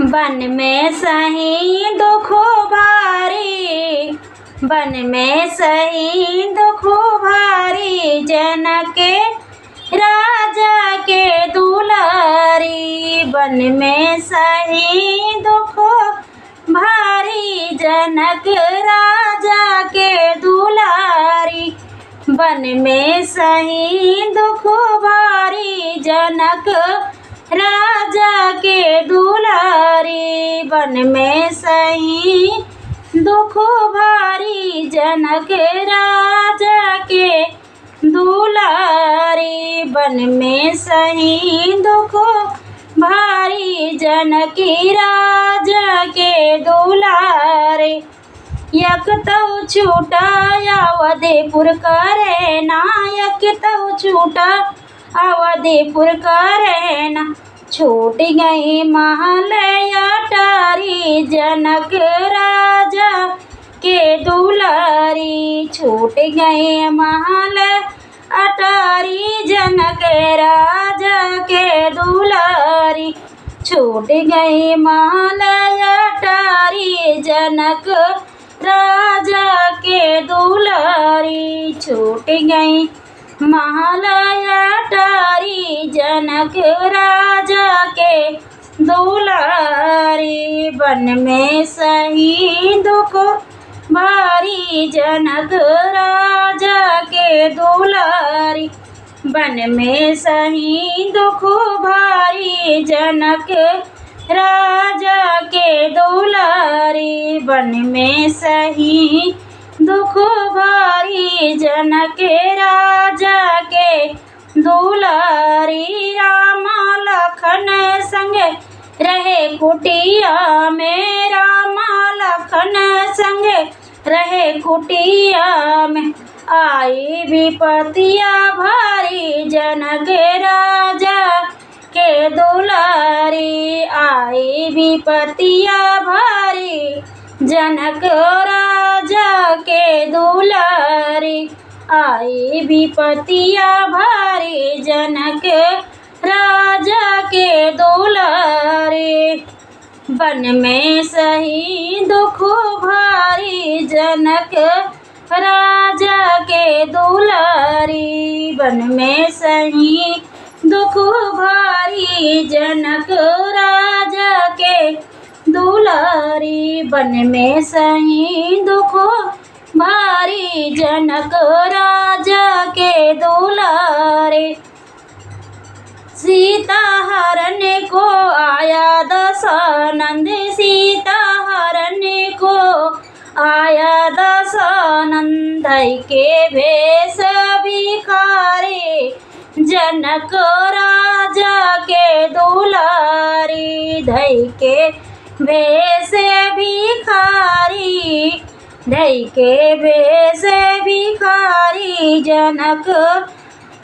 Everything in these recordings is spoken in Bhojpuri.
बन में सही दुखो भारी, बन में सही दुखो भारी, जनक राजा के दुलारी। बन में सही दुखो भारी, जनक राजा के दुलारी। बन में सही दुखो भारी, जनक राजा के दुलारी। बन में सही दुखो भारी, जनक राजा के दुलारी। बन में सही दुखो भारी, जनक राजा के दुलारे। यक तऊ छूटा अवधेपुर करे ना, यक तऊ छूटा अवधेपुर करे ना। छूट गई महल अटारी, जनक राजा के दुलारी। छूट गई महल अटारी, जनक राजा के दुलारी। छूट गई महल अटारी, जनक राजा के दुलारी। छूट गई महल अटारी, जनक राजा के दुलारी। बन में सही दुख भारी, जनक राजा के दुलारी। बन में सही दुख भारी, जनक राजा के दुलारी। बन में सही दुख भारी, जनक राजा के दुलारी। राम लखन संग रहे कुटिया में, राम लखन संग रहे कुटिया में। आई विपतिया भारी, जनक राजा के दुलारी। आई विपतिया भारी, जनक राजा के दुलारी। आई विपतिया भारी, जनक राजा के दुलारी। बन में सही दुख भारी, जनक राजा के दुलारी। बन में सही दुख भारी, जनक राजा के दुलारी। बन में सही दुख भारी, जनक राजा के दुलारे। सीता हरण को आया दशानंद, सीता हरण को आया दशानंद। के भेष भिखारी, जनक राजा के दुलारी। धई के भेष भिखारी, धई के भेष भिखारी, जनक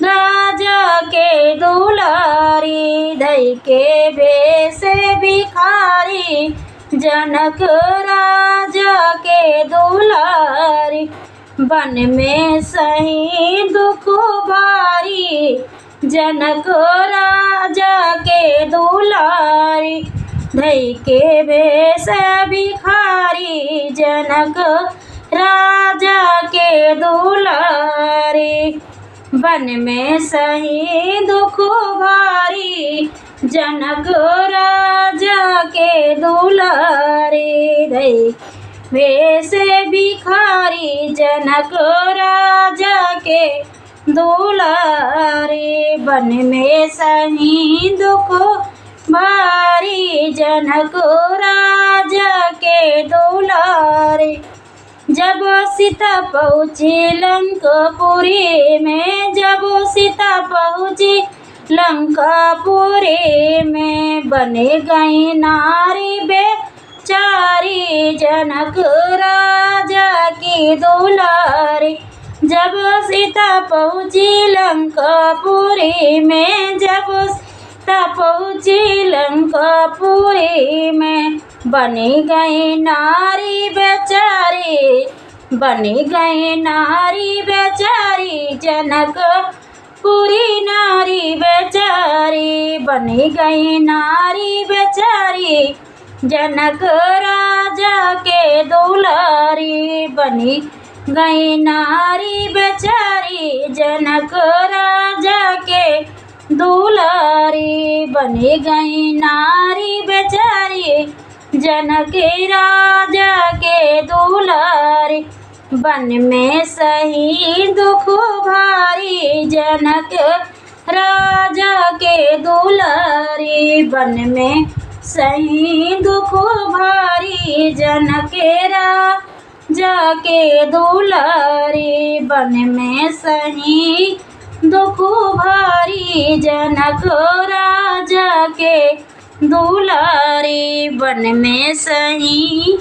राजा के दुलारी। धई के भेष भिखारी, जनक राजा के दुलारी। बन में सही दुख भारी, जनक राजा के दुलारी। धई के भेष भिखारी, जनक राजा के दुलारी। बन में सही दुख भारी, जनक राजा के दुलारी। धई भेष भिखारी, जनक राजा के दुलारी। बन में सही दुख भारी, जनक राजा के दुलारी। जब सीता पहुँची लंकापुरी में, जब सीता पहुँची लंकापुरी में। बन गई नारी बेचारी, जनक राजा की दुलारी। जब सीता पहुँची लंकापुरी में, जब सीता पहुँची लंकापुरी में। बनी गई नारी बेचारी, बनी गई नारी बेचारी, जनक पूरी नारी बेचारी। बनी गई नारी बेचारी, जनक राजा के दुलारी बनी गई नारी बेचारी। जनक राजा के दुलारी बनी गई नारी बेचारी। जनक राजा के दुलारी बन में सही दुख भारी। जनक राजा के दुलारी बन में सही दुख भारी। जनक राजा के दुलारी बन में सही दुख भारी। जनक राजा के दुलारी बन में सही